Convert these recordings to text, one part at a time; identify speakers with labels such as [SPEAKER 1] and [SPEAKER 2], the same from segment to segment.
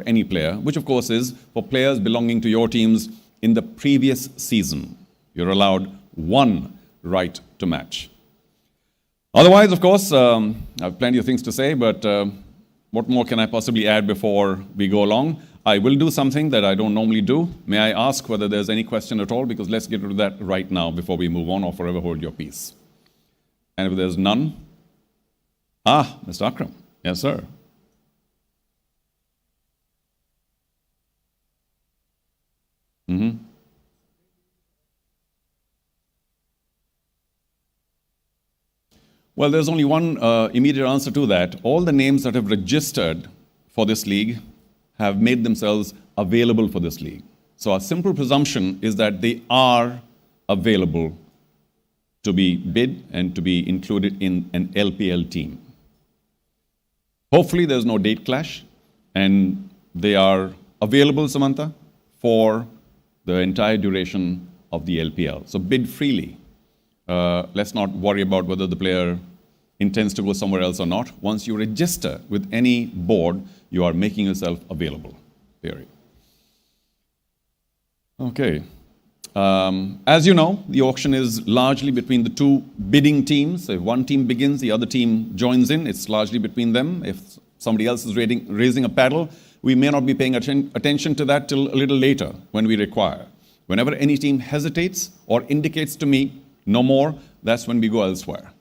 [SPEAKER 1] for any player, which of course is for players belonging to your teams in the previous season. You're allowed one right to match. Otherwise, of course, I have plenty of things to say, but what more can I possibly add before we go along? I will do something that I don't normally do. May I ask whether there's any question at all? Because let's get to that right now before we move on, or forever hold your peace. And if there's none, Mr. Akram. Yes, sir. Well, there's only one immediate answer to that. All the names that have registered for this league have made themselves available for this league. So our simple presumption is that they are available to be bid and to be included in an LPL team. Hopefully there's no date clash, and they are available, Samantha, for the entire duration of the LPL. So bid freely. Let's not worry about whether the player intends to go somewhere else or not. Once you register with any board, you are making yourself available, period. Okay. As you know, the auction is largely between the two bidding teams. So if one team begins, the other team joins in. It's largely between them. If somebody else is raising a paddle, we may not be paying attention to that till a little later when we require. Whenever any team hesitates or indicates to me, no more, that's when we go elsewhere.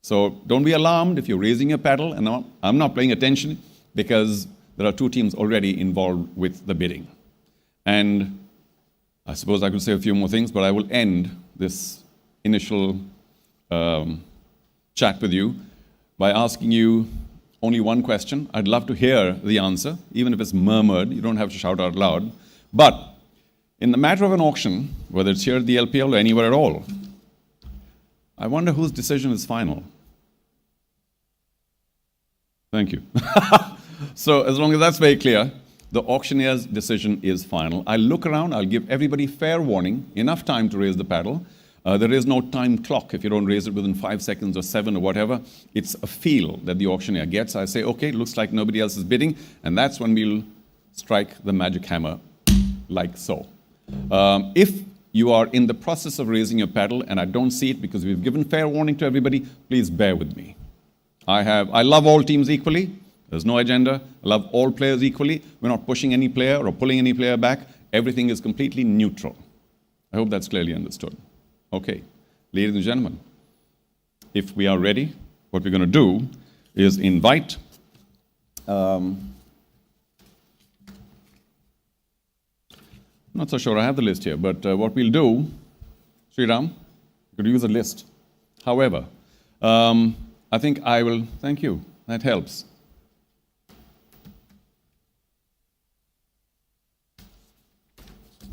[SPEAKER 1] So don't be alarmed if you're raising your paddle and I'm not paying attention, because there are two teams already involved with the bidding. And I suppose I could say a few more things, but I will end this initial chat with you by asking you only one question. I'd love to hear the answer, even if it's murmured. You don't have to shout out loud. But in the matter of an auction, whether it's here at the LPL or anywhere at all, I wonder whose decision is final. Thank you. So as long as that's very clear, the auctioneer's decision is final. I'll look around, I'll give everybody fair warning, enough time to raise the paddle. There is no time clock if you don't raise it within 5 seconds or 7 or whatever. It's a feel that the auctioneer gets. I say, okay, looks like nobody else is bidding, and that's when we'll strike the magic hammer, like so. If you are in the process of raising your paddle and I don't see it because we've given fair warning to everybody, please bear with me. I love all teams equally. There's no agenda. I love all players equally. We're not pushing any player or pulling any player back. Everything is completely neutral. I hope that's clearly understood. Okay, ladies and gentlemen, if we are ready, what we're going to do is invite I'm not so sure I have the list here, but what we'll do, Sriram, you could use a list. However, I think I will, thank you, that helps.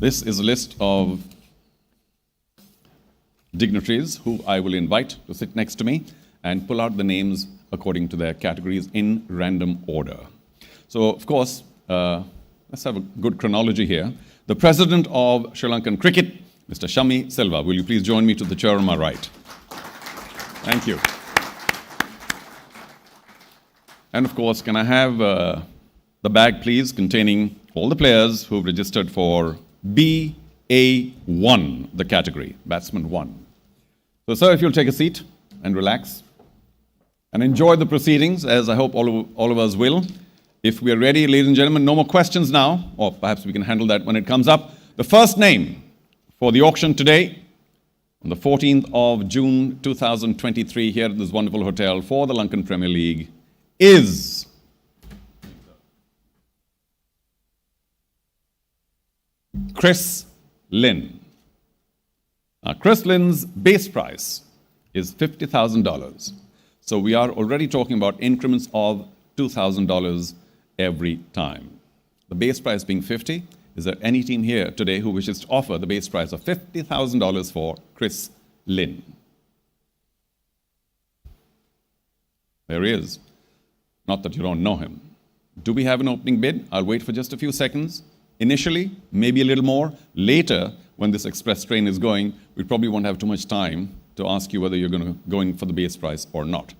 [SPEAKER 1] This is a list of dignitaries who I will invite to sit next to me and pull out the names according to their categories in random order. So, of course, let's have a good chronology here. The President of Sri Lankan Cricket, Mr. Shami Silva. Will you please join me to the chair on my right? Thank you. And of course, can I have the bag, please, containing all the players who've registered for BA1, the category, batsman 1. So, sir, if you'll take a seat and relax and enjoy the proceedings, as I hope all of us will. If we are ready, ladies and gentlemen, no more questions now, or perhaps we can handle that when it comes up. The first name for the auction today, on the 14th of June 2023, here at this wonderful hotel for the Lankan Premier League, is Chris Lynn. Now, Chris Lynn's base price is $50,000. So we are already talking about increments of $2,000 every time. The base price being 50, is there any team here today who wishes to offer the base price of $50,000 for Chris Lynn? There he is. Not that you don't know him. Do we have an opening bid? I'll wait for just a few seconds. Initially, maybe a little more. Later, when this express train is going, we probably won't have too much time to ask you whether you're going to go in for the base price or not.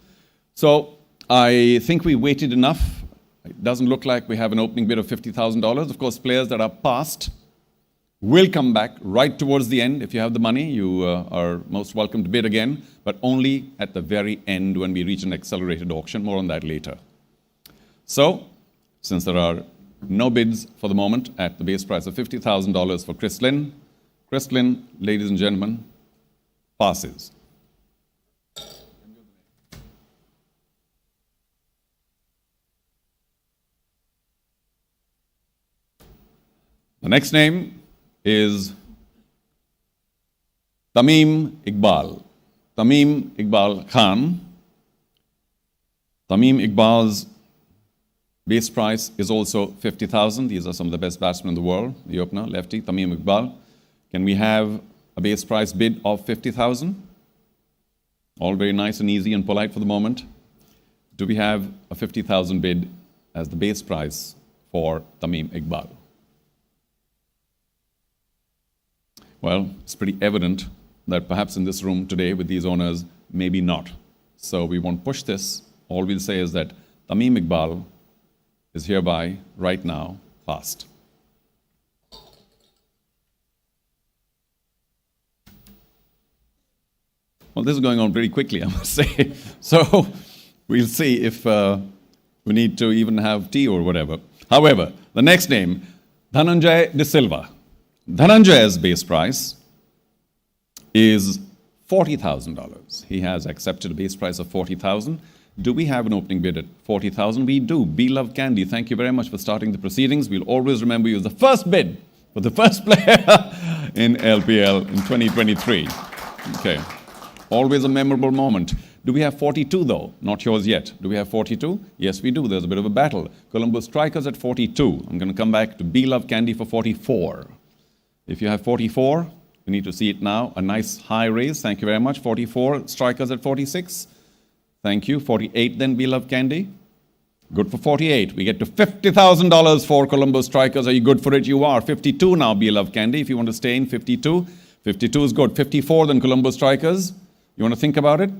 [SPEAKER 1] So I think we waited enough It doesn't look like we have an opening bid of $50,000. Of course, players that are past will come back right towards the end. If you have the money, you are most welcome to bid again, but only at the very end when we reach an accelerated auction. More on that later. So, since there are no bids for the moment at the base price of $50,000 for Kristlyn, Kristlyn, ladies and gentlemen, passes. The next name is Tamim Iqbal. Tamim Iqbal Khan. Tamim Iqbal's base price is also 50,000. These are some of the best batsmen in the world. The opener, lefty, Tamim Iqbal. Can we have a base price bid of 50,000? All very nice and easy and polite for the moment. Do we have a 50,000 bid as the base price for Tamim Iqbal? Well, it's pretty evident that perhaps in this room today with these owners, maybe not. So we won't push this. All we'll say is that Tamim Iqbal is hereby, right now, passed. Well, this is going on pretty quickly, I must say. So we'll see if we need to even have tea or whatever. However, the next name, Dhananjay De Silva. Dhananjay's base price is $40,000. He has accepted a base price of $40,000. Do we have an opening bid at $40,000? We do. Beloved Candy, thank you very much for starting the proceedings. We'll always remember you as the first bid for the first player in LPL in 2023. Okay. Always a memorable moment. Do we have 42 though? Not yours yet. Do we have 42? Yes, we do. There's a bit of a battle. Colombo Strikers at 42. I'm going to come back to Beloved Candy for 44. If you have 44, we need to see it now. A nice high raise. Thank you very much. 44. Strikers at 46. Thank you. 48 then, Beloved Candy. Good for 48. We get to $50,000 for Colombo Strikers. Are you good for it? You are. 52 now, Beloved Candy. If you want to stay in 52. 52 is good. 54 then, Colombo Strikers. You want to think about it?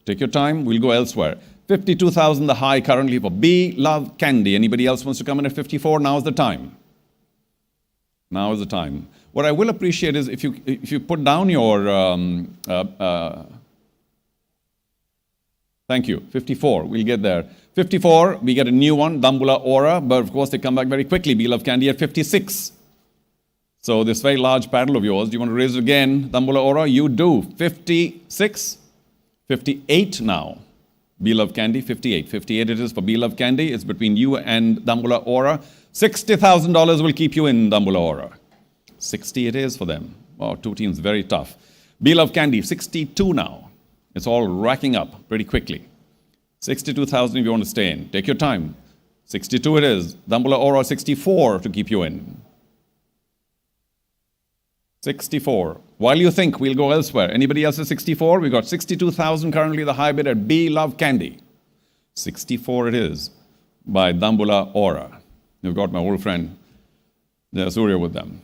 [SPEAKER 1] Take your time. We'll go elsewhere. 52,000 the high currently for Beloved Candy. Anybody else wants to come in at 54? Now is the time. Now is the time. What I will appreciate is if you put down your, thank you, 54, we'll get there. 54, we get a new one, Dambula Aura, but of course they come back very quickly, Beloved Candy at 56. So this very large paddle of yours, do you want to raise it again, Dambula Aura? You do. 56, 58 now. Beloved Candy, 58. 58 it is for Beloved Candy. It's between you and Dambula Aura. $60,000 will keep you in Dambula Aura. 60 it is for them. Oh, two teams, very tough. Beloved Candy, 62 now. It's all racking up pretty quickly. 62,000 if you want to stay in. Take your time. 62 it is. Dambula Aura, 64 to keep you in. 64. While you think, we'll go elsewhere. Anybody else at 64? We've got 62,000 currently, the high bid at Beloved Candy. 64 it is by Dambula Aura. You've got my old friend Surya with them.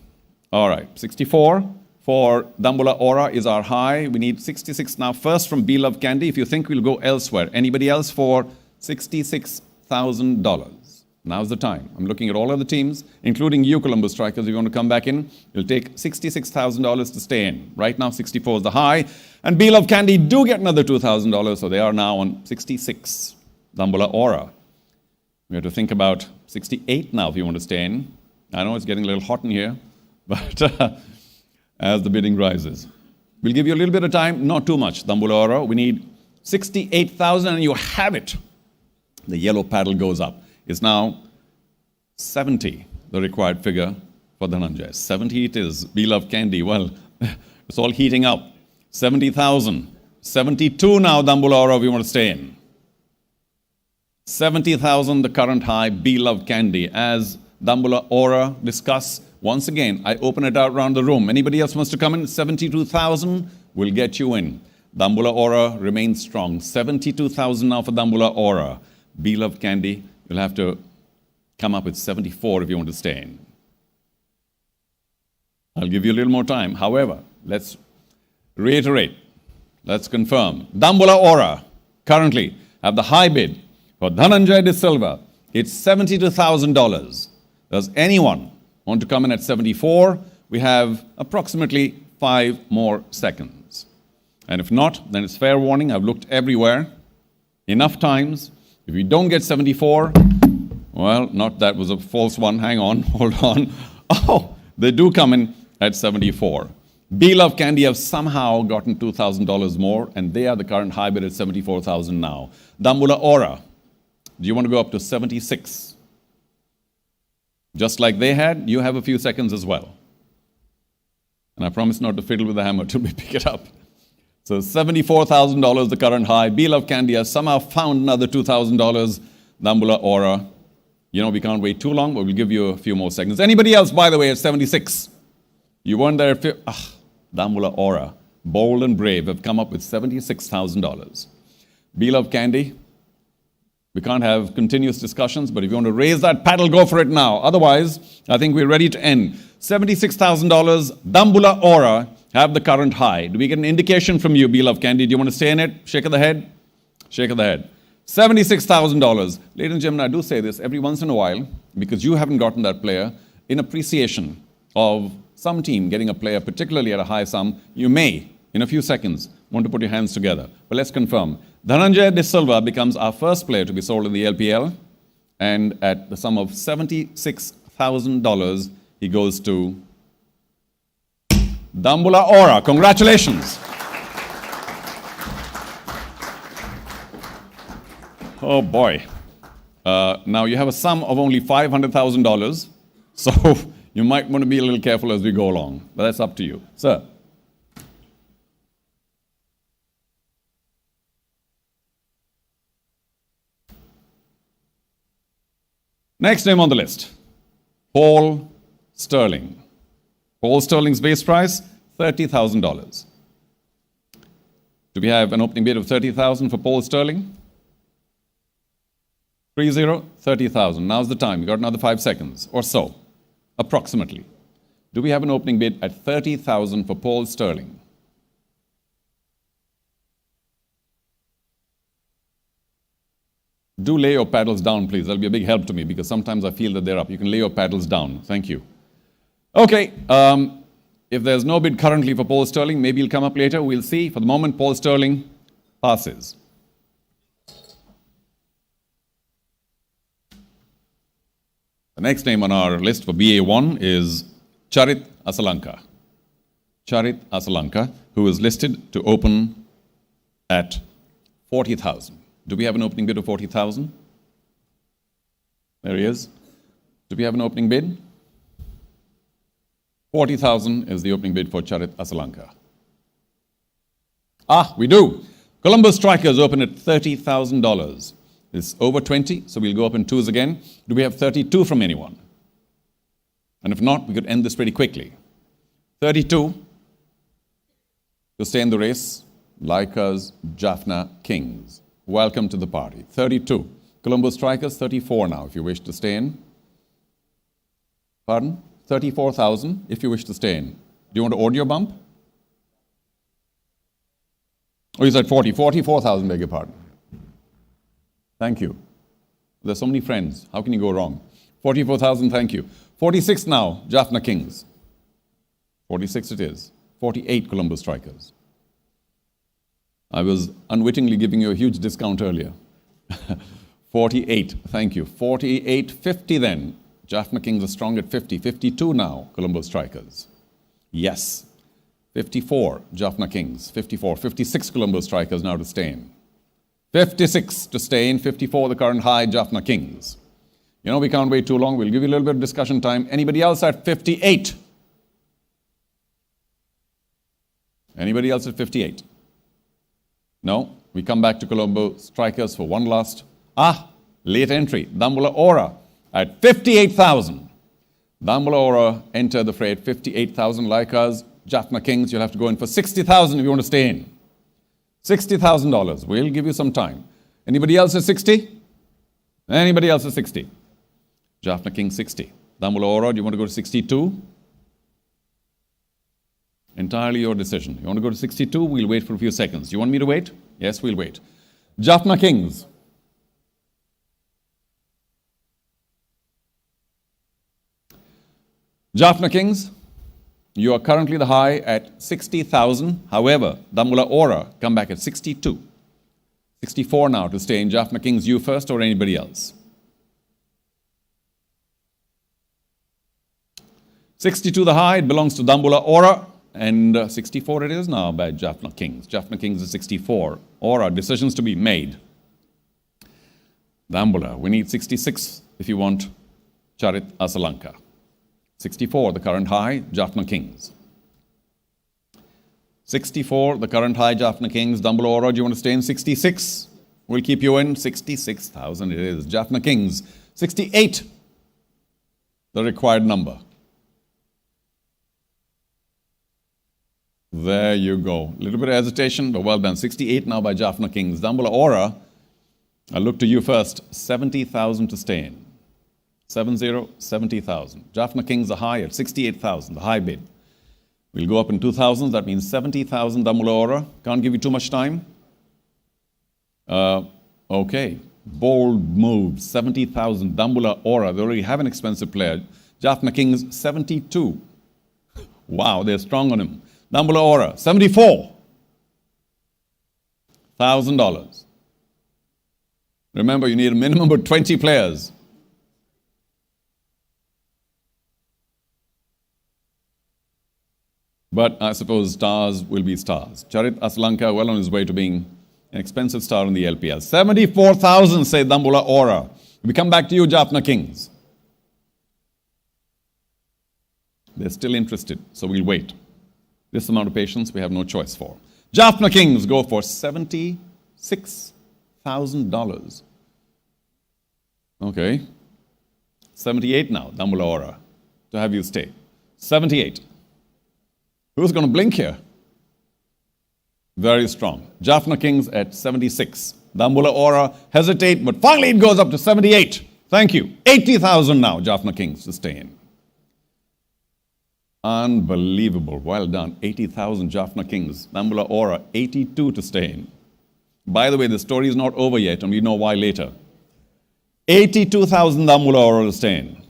[SPEAKER 1] All right, 64 for Dambula Aura is our high. We need 66 now first from Beloved Candy. If you think we'll go elsewhere. Anybody else for $66,000? Now's the time. I'm looking at all other teams, including you, Colombo Strikers. If you want to come back in, you'll take $66,000 to stay in. Right now, 64 is the high. And Beloved Candy do get another $2,000, so they are now on 66. Dambula Aura. We have to think about 68 now if you want to stay in. I know it's getting a little hot in here, but as the bidding rises. We'll give you a little bit of time, not too much, Dambula Aura. We need 68,000 and you have it. The yellow paddle goes up. It's now 70, the required figure for Dhananjay. 70 it is. Beloved Candy, well, it's all heating up. 70,000. 72 now, Dambula Aura, if you want to stay in. 70,000, the current high, Beloved Candy. As Dambula Aura discuss, once again, I open it out around the room. Anybody else wants to come in? 72,000 will get you in. Dambula Aura remains strong. 72,000 now for Dambula Aura. Beloved Candy, you'll have to come up with 74 if you want to stay in. I'll give you a little more time. However, let's reiterate. Let's confirm. Dambula Aura currently have the high bid for Dhananjay De Silva It's $72,000. Does anyone want to come in at 74? We have approximately 5 more seconds. And if not, then it's fair warning. I've looked everywhere, enough times. If you don't get 74, well, not that was a false one. Hang on, hold on. Oh, they do come in at 74. B-Love Candy have somehow gotten $2,000 more, and they are the current high bid at 74,000 now. Dambula Aura, do you want to go up to 76? Just like they had, you have a few seconds as well. And I promise not to fiddle with the hammer till we pick it up. So $74,000, the current high. B-Love Candy has somehow found another $2,000. Dambula Aura, we can't wait too long, but we'll give you a few more seconds. Anybody else, by the way, at 76? You weren't there at Dambula Aura, bold and brave, have come up with $76,000. B-Love Candy, we can't have continuous discussions, but if you want to raise that paddle, go for it now. Otherwise, I think we're ready to end. $76,000, Dambula Aura have the current high. Do we get an indication from you, B-Love Candy? Do you want to stay in it? Shake of the head? Shake of the head. $76,000. Ladies and gentlemen, I do say this every once in a while, because you haven't gotten that player, in appreciation of some team getting a player, particularly at a high sum, you may, in a few seconds, want to put your hands together. But let's confirm. Dhananjay De Silva becomes our first player to be sold in the LPL, and at the sum of $76,000, he goes to Dambula Aura. Congratulations. Oh boy. Now you have a sum of only $500,000, so you might want to be a little careful as we go along, but that's up to you. Sir. Next name on the list, Paul Sterling. Paul Sterling's base price, $30,000. Do we have an opening bid of $30,000 for Paul Sterling? 30, 30,000. Now's the time. We've got another 5 seconds or so, approximately. Do we have an opening bid at $30,000 for Paul Sterling? Do lay your paddles down, please. That'll be a big help to me because sometimes I feel that they're up. You can lay your paddles down. Thank you. Okay. If there's no bid currently for Paul Sterling, maybe he'll come up later. We'll see. For the moment, Paul Sterling passes. The next name on our list for BA1 is Charit Asalanka. Charit Asalanka, who is listed to open at 40,000. Do we have an opening bid of 40,000? There he is. Do we have an opening bid? 40,000 is the opening bid for Charit Asalanka. We do. Columbus Strikers open at $30,000. It's over 20, so we'll go up in twos again. Do we have 32 from anyone? And if not, we could end this pretty quickly. 32 to stay in the race, like us, Jaffna Kings. Welcome to the party. 32. Columbus Strikers, 34 now, if you wish to stay in. Pardon? 34,000, if you wish to stay in. Do you want to audio bump? Oh, you said 40. 44,000, beg your pardon. Thank you. There's so many friends. How can you go wrong? 44,000, thank you. 46 now, Jaffna Kings. 46 it is. 48 Columbus Strikers. I was unwittingly giving you a huge discount earlier. 48, thank you. 48, 50 then. Jaffna Kings are strong at 50. 52 now, Columbus Strikers. Yes. 54, Jaffna Kings. 54, 56 Columbus Strikers now to stay in. 56 to stay in. 54, the current high, Jaffna Kings. We can't wait too long. We'll give you a little bit of discussion time. Anybody else at 58? Anybody else at 58? No? We come back to Colombo Strikers for one last. Late entry. Dambula Aura at 58,000. Dambula Aura entered the fray at 58,000. Like us, Jaffna Kings, you'll have to go in for 60,000 if you want to stay in. $60,000. We'll give you some time. Anybody else at 60? Anybody else at 60? Jaffna King 60. Dambula Aura, do you want to go to 62? Entirely your decision. You want to go to 62? We'll wait for a few seconds. You want me to wait? Yes, we'll wait. Jaffna Kings. Jaffna Kings, you are currently the high at 60,000. However, Damula Aura come back at 62. 64 now to stay in. Jaffna Kings, you first or anybody else? 62 the high, it belongs to Damula Aura, and 64 it is now by Jaffna Kings. Jaffna Kings is 64. Aura, decisions to be made. Damula, we need 66 if you want Charit Asalanka. 64, the current high, Jaffna Kings. 64, the current high, Jaffna Kings. Damula Aura, do you want to stay in 66? We'll keep you in. 66,000 it is. Jaffna Kings. 68, the required number. There you go. A little bit of hesitation, but well done. 68 now by Jaffna Kings. Damula Aura, I'll look to you first. 70,000 to stay in. 70,000. Jaffna Kings are high at 68,000, the high bid. We'll go up in 2,000, that means 70,000 Damula Aura. Can't give you too much time. Okay. Bold move, 70,000 Damula Aura. They already have an expensive player. Jaffna Kings, 72. Wow, they're strong on him. Damula Aura, $74,000. Remember, you need a minimum of 20 players. But I suppose stars will be stars. Charit Asalanka, well on his way to being an expensive star in the LPL. 74,000, say Damula Aura. We come back to you, Jaffna Kings. They're still interested, so we'll wait. This amount of patience we have no choice for. Jaffna Kings go for $76,000. Okay. 78 now, Damula Aura, to have you stay. 78. Who's going to blink here? Very strong. Jaffna Kings at 76. Damula Aura hesitate, but finally it goes up to 78. Thank you. 80,000 now, Jaffna Kings to stay in. Unbelievable. Well done. 80,000 Jaffna Kings. Damula Aura, 82 to stay in. By the way, the story is not over yet, and we know why later. 82,000 Damula Aura to stay in.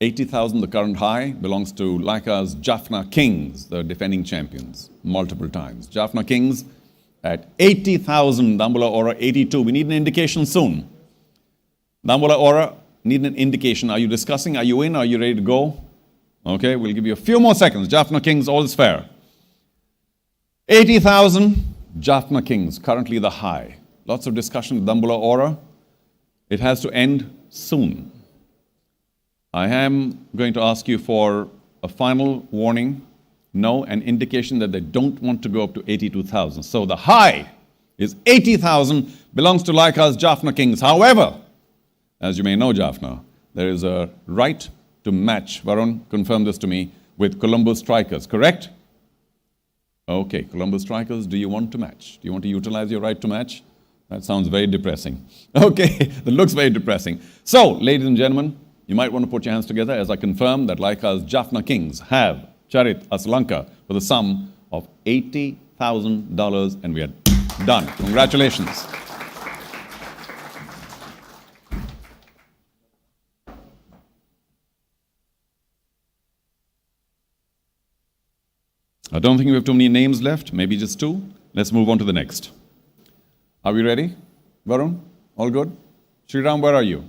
[SPEAKER 1] 80,000, the current high, belongs to Laika's Jaffna Kings, the defending champions, multiple times. Jaffna Kings at 80,000, Damula Aura 82. We need an indication soon. Damula Aura, need an indication. Are you discussing? Are you in? Are you ready to go? Okay, we'll give you a few more seconds. Jaffna Kings, all is fair. 80,000, Jaffna Kings, currently the high. Lots of discussion with Damula Aura. It has to end soon. I am going to ask you for a final warning, no, an indication that they don't want to go up to 82,000. So the high is 80,000, belongs to Laika's Jaffna Kings. However, as you may know, Jaffna, there is a right to match, Varun confirmed this to me, with Colombo Strikers, correct? Okay, Colombo Strikers, do you want to match? Do you want to utilize your right to match? That sounds very depressing. Okay, that looks very depressing. So, ladies and gentlemen, you might want to put your hands together as I confirm that Laika's Jaffna Kings have Charit Asalanka for the sum of $80,000, and we are done. Congratulations. I don't think we have too many names left, maybe just two. Let's move on to the next. Are we ready? Varun, all good? Sriram, where are you?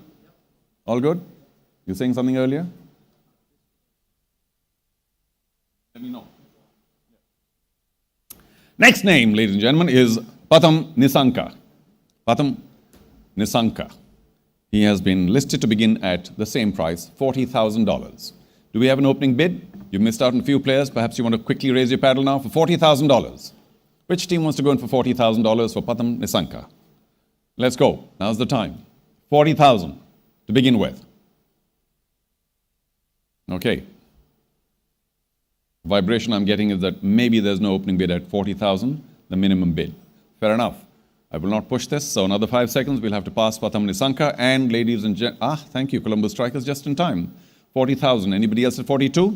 [SPEAKER 1] All good? You were saying something earlier? Let me know. Next name, ladies and gentlemen, is Patham Nisanka. Patham Nisanka. He has been listed to begin at the same price, $40,000. Do we have an opening bid? You've missed out on a few players. Perhaps you want to quickly raise your paddle now for $40,000. Which team wants to go in for $40,000 for Patham Nisanka? Let's go. Now's the time. 40,000 to begin with. Okay. Vibration I'm getting is that maybe there's no opening bid at 40,000, the minimum bid. Fair enough. I will not push this, so another 5 seconds, we'll have to pass Patham Nisanka, and ladies and gentlemen, thank you, Colombo Strikers, just in time. 40,000. Anybody else at 42?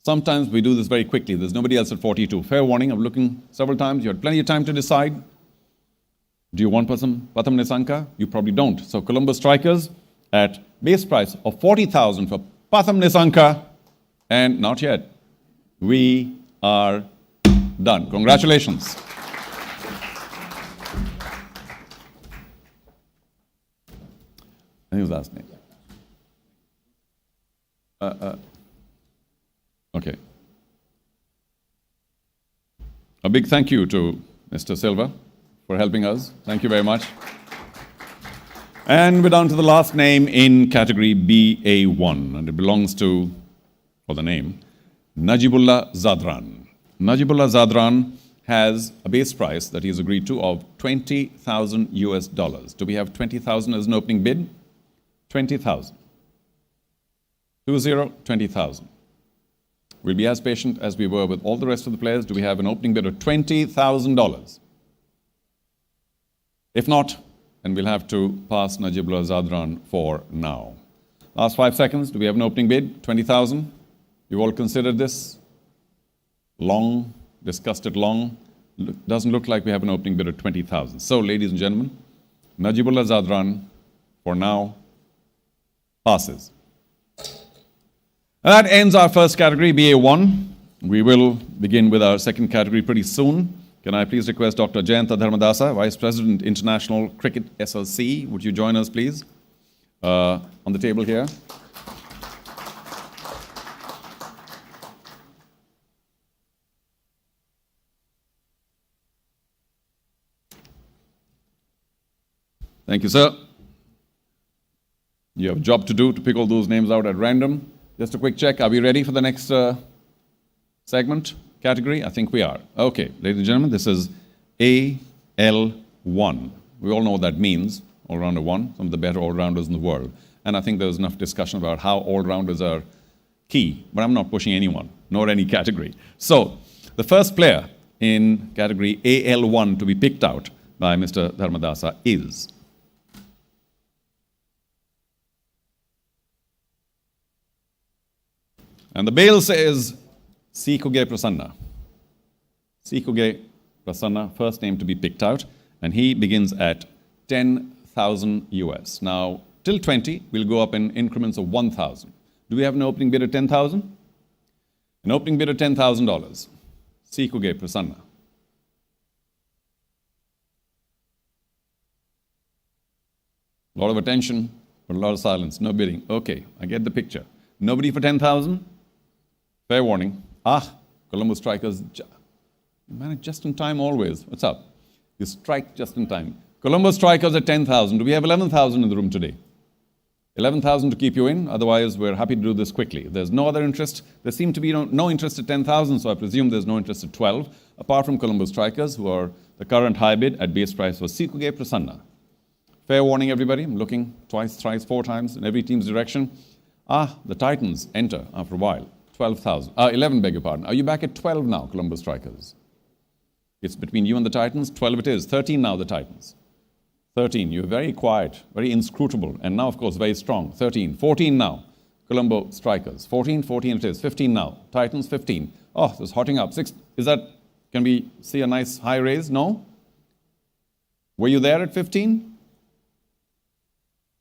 [SPEAKER 1] Sometimes we do this very quickly. There's nobody else at 42. Fair warning, I'm looking several times. You had plenty of time to decide. Do you want Patham Nisanka? You probably don't. So Colombo Strikers at base price of 40,000 for Patham Nisanka, and not yet. We are done. Congratulations. His last name. Okay. A big thank you to Mr. Silva for helping us. Thank you very much. And we're down to the last name in category BA1, and it belongs to, or the name, Najibullah Zadran. Najibullah Zadran has a base price that he's agreed to of 20,000 US dollars. Do we have 20,000 as an opening bid? 20,000. 20,000. We'll be as patient as we were with all the rest of the players. Do we have an opening bid of $20,000? If not, then we'll have to pass Najibullah Zadran for now. Last 5 seconds. Do we have an opening bid? 20,000. You've all considered this? Long, discussed it long. Doesn't look like we have an opening bid of 20,000. So, ladies and gentlemen, Najibullah Zadran, for now, passes. And that ends our first category, BA1. We will begin with our second category pretty soon. Can I please request Dr. Jayanta Dharmadasa, Vice President, International Cricket SLC, would you join us, please, on the table here? Thank you, sir. You have a job to do to pick all those names out at random. Just a quick check. Are we ready for the next segment, category? I think we are. Okay, ladies and gentlemen, this is AL1. We all know what that means, all-rounder one, some of the better all-rounders in the world. And I think there's enough discussion about how all-rounders are key, but I'm not pushing anyone, nor any category. So, the first player in category AL1 to be picked out by Mr. Dharmadasa is... And the bail says Sikuge Prasanna. Sikuge Prasanna, first name to be picked out, and he begins at 10,000 US. Now, till 20, we'll go up in increments of 1,000. Do we have an opening bid of 10,000? An opening bid of $10,000. Sikuge Prasanna. A lot of attention, but a lot of silence. No bidding. Okay, I get the picture. Nobody for 10,000? Fair warning. Colombo strikers. You manage just in time always. What's up? You strike just in time. Colombo strikers at 10,000. Do we have 11,000 in the room today? 11,000 to keep you in. Otherwise, we're happy to do this quickly. There's no other interest. There seemed to be no interest at 10,000, so I presume there's no interest at 12, apart from Colombo strikers, who are the current high bid at base price for Sikuge Prasanna. Fair warning, everybody. I'm looking twice, thrice, 4 times in every team's direction. The Titans enter after a while. 12,000. 11, beg your pardon. Are you back at 12 now, Colombo strikers? It's between you and the Titans. 12 it is. 13 now, the Titans. 13. You're very quiet, very inscrutable, and now, of course, very strong. 13. 14 now, Colombo strikers. 14 it is. 15 now. Titans, 15. Oh, this is hotting up. 6. Is that, can we see a nice high raise? No? Were you there at 15?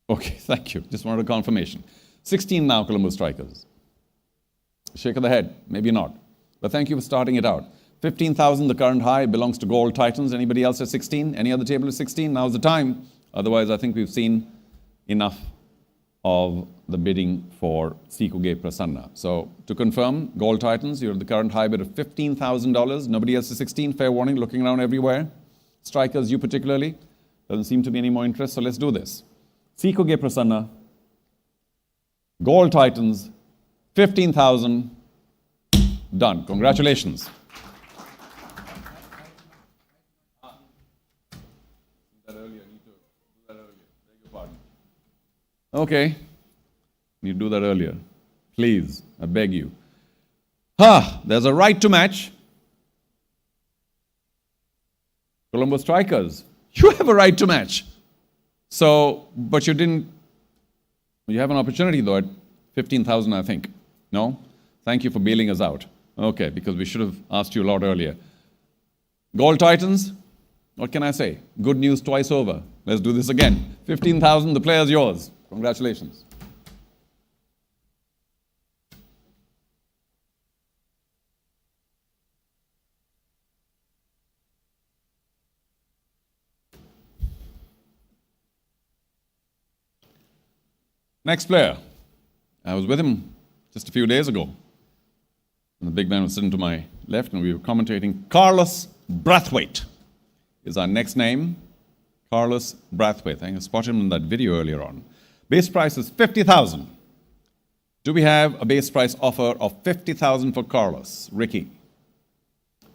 [SPEAKER 1] Okay, thank you. Just wanted a confirmation. 16 now, Colombo strikers. Shake of the head, maybe not. But thank you for starting it out. 15,000, the current high, belongs to Gold Titans. Anybody else at 16? Any other table at 16? Now's the time. Otherwise, I think we've seen enough of the bidding for Sikuge Prasanna. So, to confirm, Gold Titans, you're at the current high bid of $15,000. Nobody else at 16? Fair warning, looking around everywhere. Strikers, you particularly. Doesn't seem to be any more interest, so let's do this. Sikuge Prasanna, Gold Titans, 15,000, done. Congratulations. Okay. You do that earlier. Please, I beg you. There's a right to match. Colombo strikers, you have a right to match. So, but you didn't, you have an opportunity though at 15,000, I think. No? Thank you for bailing us out. Okay, because we should have asked you a lot earlier. Gold Titans, what can I say? Good news twice over. Let's do this again. 15,000, the player's yours. Congratulations. Next player. I was with him just a few days ago. And the big man was sitting to my left, and we were commentating. Carlos Brathwaite is our next name. Carlos Brathwaite. I think I spotted him in that video earlier on. Base price is $50,000. Do we have a base price offer of $50,000 for Carlos? Ricky.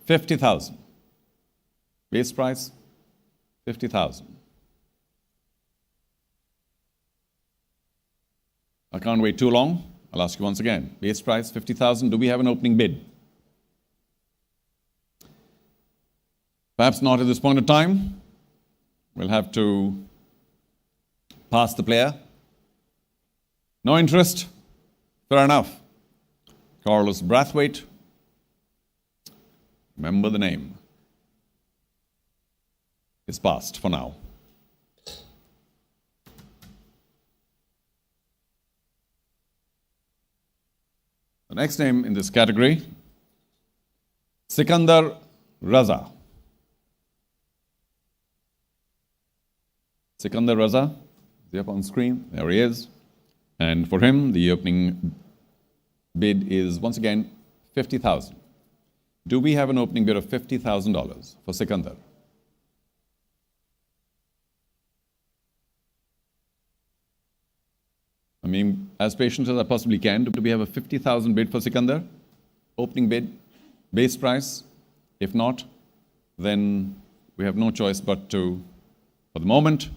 [SPEAKER 1] $50,000. Base price, $50,000. I can't wait too long. I'll ask you once again. Base price, $50,000. Do we have an opening bid? Perhaps not at this point of time. We'll have to pass the player. No interest? Fair enough. Carlos Brathwaite. Remember the name. It's passed for now. The next name in this category, Sikandar Raza. Sikandar Raza, is he up on screen? There he is. And for him, the opening bid is, once again, $50,000. Do we have an opening bid of $50,000 for Sikandar? I mean, as patient as I possibly can, do we have a $50,000 bid for Sikandar? Opening bid, base price? If not, then we have no choice but to, for the moment,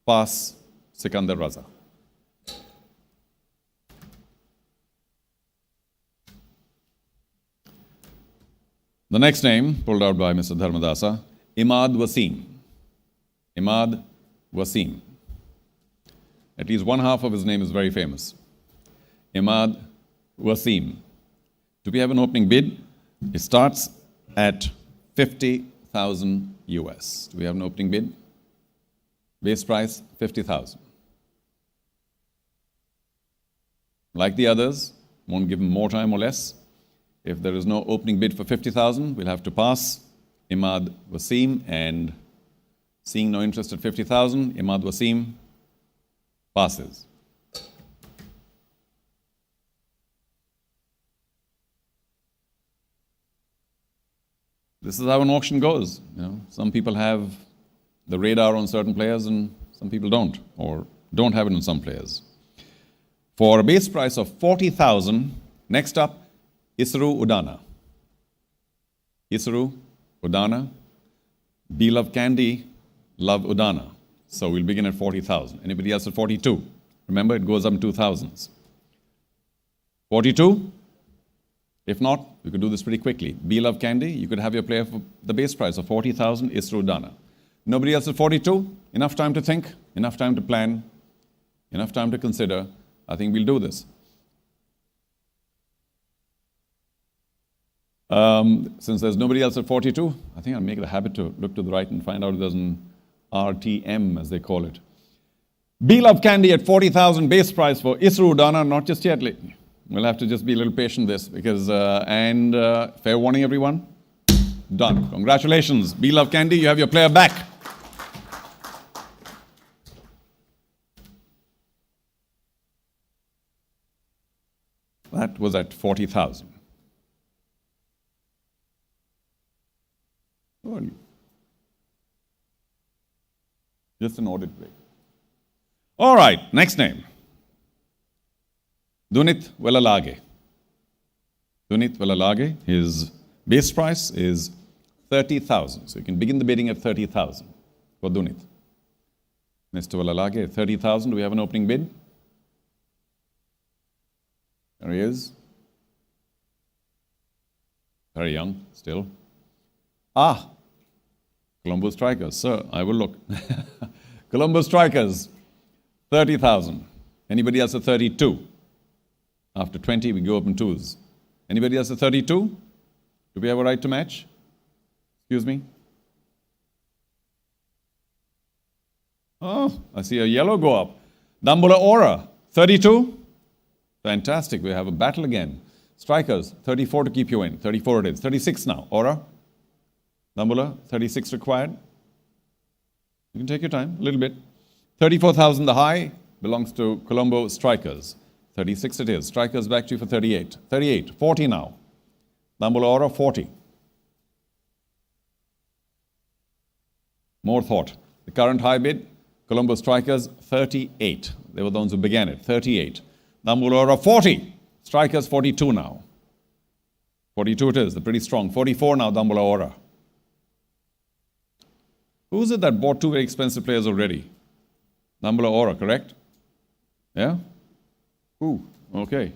[SPEAKER 1] pass Sikandar Raza. The next name, pulled out by Mr. Dharmadasa, Imad Wasim. Imad Wasim. At least one half of his name is very famous. Imad Wasim. Do we have an opening bid? It starts at 50,000 US. Do we have an opening bid? Base price, 50,000. Like the others, won't give him more time or less. If there is no opening bid for 50,000, we'll have to pass Imad Wasim, and seeing no interest at 50,000, Imad Wasim passes. This is how an auction goes. Some people have the radar on certain players and some people don't, or don't have it on some players. For a base price of 40,000, next up, Isru Udana. Isru Udana. Be Love Candy, Love Udana. So we'll begin at 40,000. Anybody else at 42? Remember, it goes up in 2000s. 42? If not, we could do this pretty quickly. Be Love Candy, you could have your player for the base price of 40,000, Isru Udana. Nobody else at 42? Enough time to think, enough time to plan, enough time to consider. I think we'll do this. Since there's nobody else at 42, I think I'll make it a habit to look to the right and find out if there's an RTM, as they call it. Be Love Candy at 40,000 base price for Isru Udana, not just yet. We'll have to just be a little patient with this because, fair warning everyone, done. Congratulations. Be Love Candy, you have your player back. That was at 40,000. Just an audit break. All right, next name. Dunith Velalage. Dunith Velalage, his base price is 30,000. So you can begin the bidding at 30,000 for Dunith. Mr. Velalage, 30,000. Do we have an opening bid? There he is. Very young still. Colombo Strikers. Sir, I will look. Colombo Strikers, 30,000. Anybody else at 32? After 20, we go up in twos. Anybody else at 32? Do we have a right to match? Excuse me? Oh, I see a yellow go up. Dambula Aura, 32? Fantastic, we have a battle again. Strikers, 34 to keep you in. 34 it is. 36 now. Aura? Dambula, 36 required. You can take your time, a little bit. 34,000 the high. belongs to Colombo Strikers. 36 it is. Strikers back to you for 38. 38. 40 now. Dambulla Aura, 40. More thought. The current high bid, Colombo Strikers, 38. They were the ones who began it. 38. Dambulla Aura, 40. Strikers, 42 now. 42 it is. They're pretty strong. 44 now, Dambulla Aura. Who is it that bought two very expensive players already? Dambulla Aura, correct? Yeah? Who? Okay.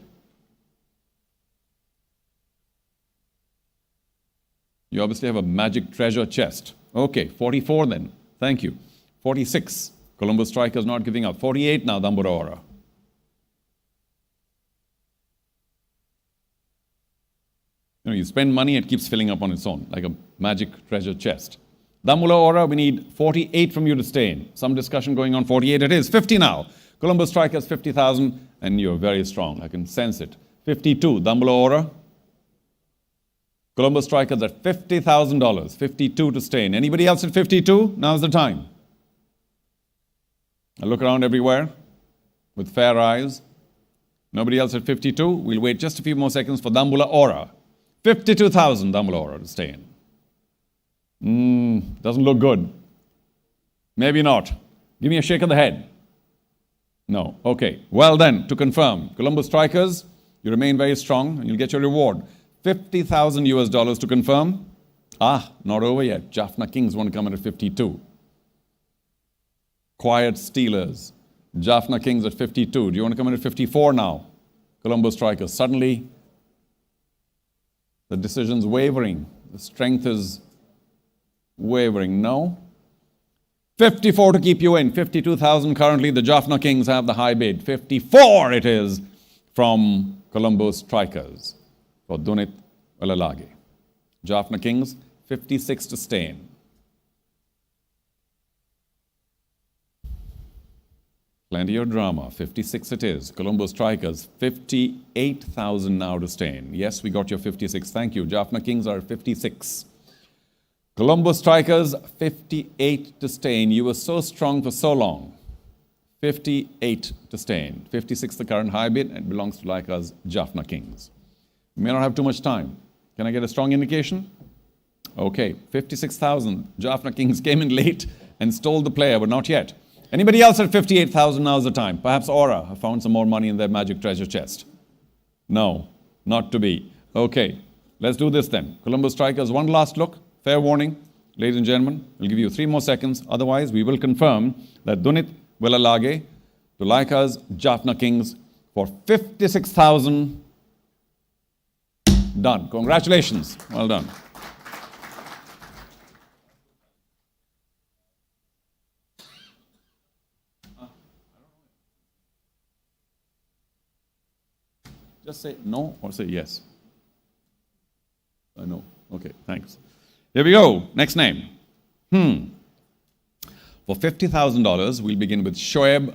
[SPEAKER 1] You obviously have a magic treasure chest. Okay, 44 then. Thank you. 46. Colombo Strikers not giving up. 48 now, Dambulla Aura. You know, you spend money, it keeps filling up on its own, like a magic treasure chest. Dambulla Aura, we need 48 from you to stay in. Some discussion going on. 48 it is. 50 now. Colombo Strikers, 50,000, and you're very strong. I can sense it. 52. Dambulla Aura. Colombo Strikers at $50,000. 52 to stay in. Anybody else at 52? Now's the time. I look around everywhere with fair eyes. Nobody else at 52? We'll wait just a few more seconds for Dambulla Aura. 52,000 Dambulla Aura to stay in. Doesn't look good. Maybe not. Give me a shake of the head. No. Okay. Well then, to confirm, Colombo Strikers, you remain very strong and you'll get your reward. 50,000 US dollars to confirm. Not over yet. Jaffna Kings want to come in at 52. Quiet Stealers. Jaffna Kings at 52. Do you want to come in at 54 now? Colombo Strikers. Suddenly, the decision's wavering. The strength is wavering. No? 54 to keep you in. 52,000 currently. The Jaffna Kings have the high bid. 54 it is from Colombo Strikers for Dunit Walalage. Jaffna Kings, 56 to stay in. Plenty of drama. 56 it is. Colombo Strikers, 58,000 now to stay in. Yes, we got your 56. Thank you. Jaffna Kings are 56. Colombo Strikers, 58 to stay in. You were so strong for so long. 58 to stay in. 56 the current high bid, and it belongs to like us, Jaffna Kings. We may not have too much time. Can I get a strong indication? Okay, 56,000. Jaffna Kings came in late and stole the player, but not yet. Anybody else at 58,000? Now's the time. Perhaps Aura have found some more money in their magic treasure chest. No, not to be. Okay, let's do this then. Colombo Strikers, one last look. Fair warning, ladies and gentlemen, we'll give you 3 more seconds. Otherwise, we will confirm that Dunit Walalage to like us, Jaffna Kings for 56,000. Done. Congratulations. Well done. Just say no or say yes. No. Okay, thanks. Here we go. Next name. For $50,000, we'll begin with Shoaib